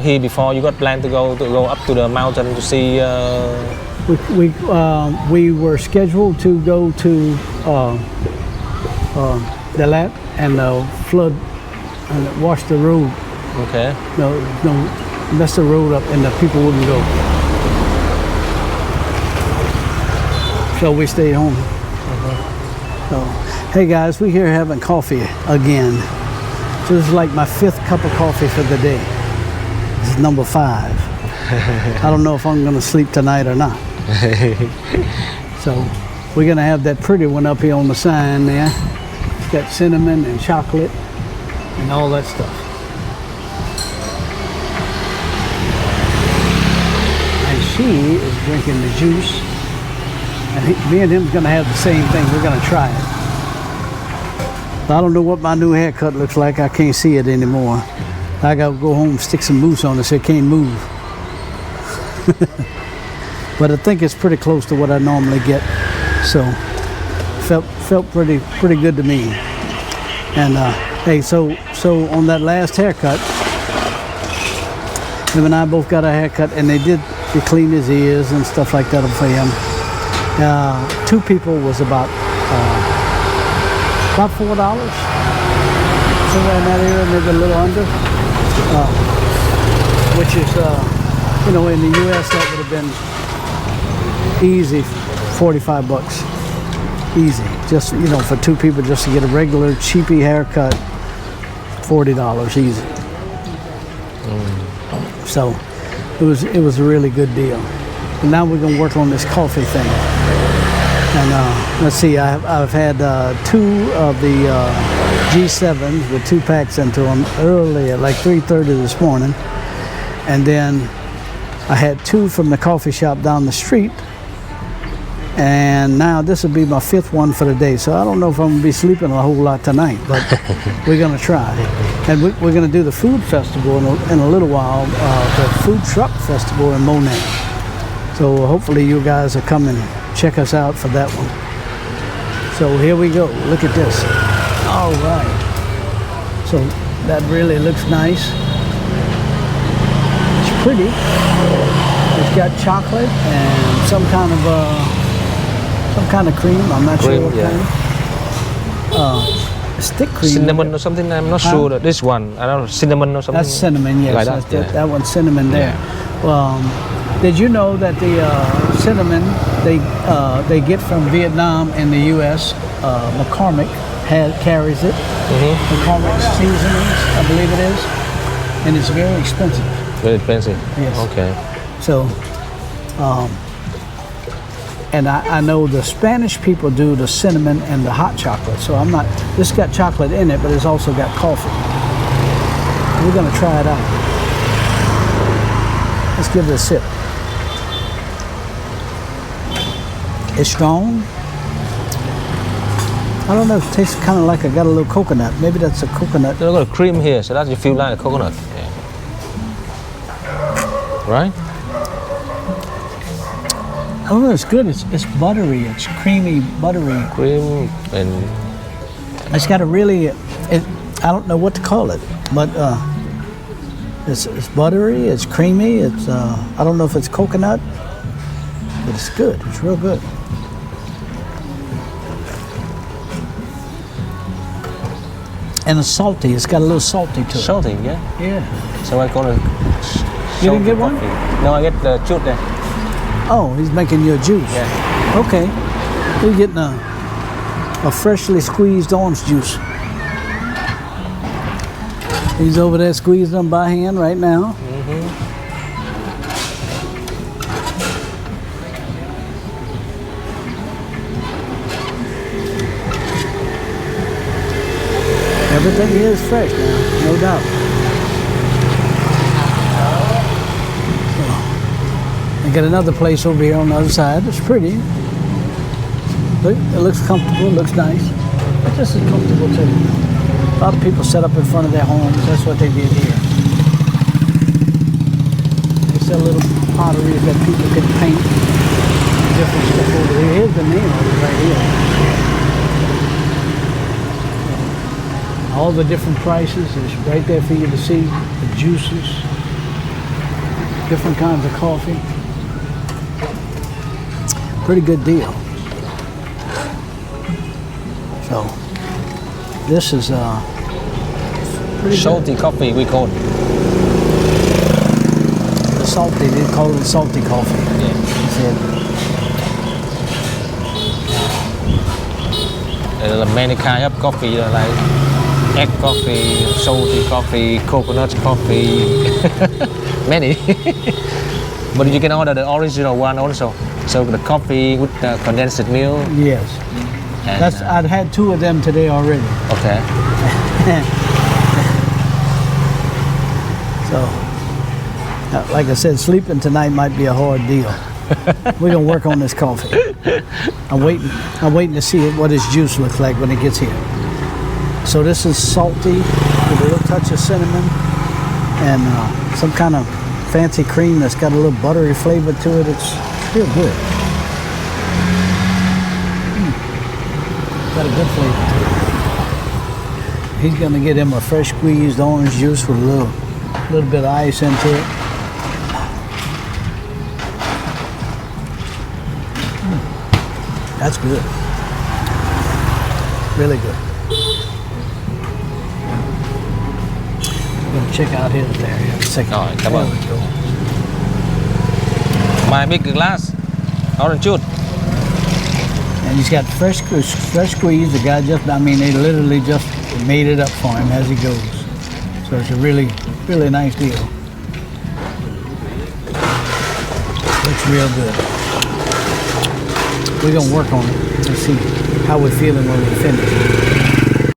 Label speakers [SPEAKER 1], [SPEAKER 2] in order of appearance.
[SPEAKER 1] Here before you got planned to go up to the mountain to see.
[SPEAKER 2] We were scheduled to go to the lab and flood and wash the road.
[SPEAKER 1] Okay.
[SPEAKER 2] No, mess the road up and the people wouldn't go. So we stayed home. So, hey guys, we're here having coffee again. So this is like my 5th cup of coffee for the day. This is number 5. I don't know if I'm gonna sleep tonight or not. So we're gonna have that pretty one up here on the sign there. It's got cinnamon and chocolate and all that stuff. And she is drinking the juice. And me and him's gonna have the same thing. We're gonna try it. I don't know what my new haircut looks like. I can't see it anymore. I gotta go home, stick some mousse on it so it can't move. But I think it's pretty close to what I normally get. So felt pretty good to me. And hey, so on that last haircut, him and I both got a haircut, and they clean his ears and stuff like that for him. 2 people was about $4, somewhere in that area, maybe a little under, which is, in the U.S. that would have been easy, $45, easy. Just for 2 people, just to get a regular cheapy haircut, $40 easy. So it was a really good deal. And now we're gonna work on this coffee thing. And let's see, I've had 2 of the G7s with 2 packs into them early at like 3:30 this morning. And then I had 2 from the coffee shop down the street. And now this will be my 5th one for the day. So I don't know if I'm gonna be sleeping a whole lot tonight, but we're gonna try. And we're gonna do the food festival in a little while, the food truck festival in Monet. So hopefully you guys will come and check us out for that one. So here we go. Look at this. All right. So that really looks nice. It's pretty. It's got chocolate and some kind of cream. I'm not sure what kind. Stick cream.
[SPEAKER 1] Cinnamon or something. I'm not sure that this one. I don't know, cinnamon or something.
[SPEAKER 2] That's cinnamon. Yes,
[SPEAKER 1] like
[SPEAKER 2] that one's cinnamon there. Yeah. Did you know that the cinnamon they get from Vietnam and the U.S. McCormick carries it. McCormick Seasonings, I believe it is, and it's very expensive.
[SPEAKER 1] Very expensive.
[SPEAKER 2] Yes.
[SPEAKER 1] Okay.
[SPEAKER 2] So, and I know the Spanish people do the cinnamon and the hot chocolate. So this got chocolate in it, but it's also got coffee. We're gonna try it out. Let's give it a sip. It's strong. I don't know, it tastes kind of like I got a little coconut. Maybe that's a coconut.
[SPEAKER 1] There's got a cream here, so that you feel like a coconut. Yeah. Right?
[SPEAKER 2] I don't know, it's good. It's buttery. It's creamy, buttery.
[SPEAKER 1] Cream and...
[SPEAKER 2] It's got a really, I don't know what to call it, but it's buttery, it's creamy, it's, I don't know if it's coconut, but it's good. It's real good. And it's salty. It's got a little salty to it.
[SPEAKER 1] Salty, yeah?
[SPEAKER 2] Yeah.
[SPEAKER 1] So I call it...
[SPEAKER 2] You didn't get one?
[SPEAKER 1] No, I get the juice there.
[SPEAKER 2] Oh, he's making you a juice.
[SPEAKER 1] Yeah.
[SPEAKER 2] Okay. You're getting a freshly squeezed orange juice. He's over there squeezing them by hand right now. Everything is fresh now, no doubt. I got another place over here on the other side. It's pretty. It looks comfortable, looks nice. But this is comfortable too. A lot of people set up in front of their homes. That's what they did here. They sell little potteries that people can paint different stuff over here. Here's the name of it right here. All the different prices is right there for you to see. The juices. different kinds of coffee. Pretty good deal. So this is pretty
[SPEAKER 1] Salty coffee, we call it.
[SPEAKER 2] The salty, they call it salty coffee.
[SPEAKER 1] Yeah.
[SPEAKER 2] He said.
[SPEAKER 1] There are many kinds of coffee, like egg coffee, salty coffee, coconut coffee, many. But you can order the original one also. So the coffee with the condensed milk.
[SPEAKER 2] Yes.
[SPEAKER 1] And,
[SPEAKER 2] That's I'd had 2 of them today already.
[SPEAKER 1] okay.
[SPEAKER 2] So, like I said, sleeping tonight might be a hard deal. We're gonna work on this coffee. I'm waiting to see what his juice looks like when it gets here. So this is salty with a little touch of cinnamon and some kind of fancy cream that's got a little buttery flavor to it. It's real good. Got a good flavor to it. He's gonna get him a fresh squeezed orange juice with a little bit of ice into it. That's good. Really good. I'm gonna check out his there in a second.
[SPEAKER 1] All right, come
[SPEAKER 2] There
[SPEAKER 1] on.
[SPEAKER 2] we go.
[SPEAKER 1] My big glass, orange juice.
[SPEAKER 2] And he's got fresh squeeze. The guy they literally just made it up for him as he goes. So it's a really, really nice deal. Looks real good. We're gonna work on it and see how we're feeling when we finish.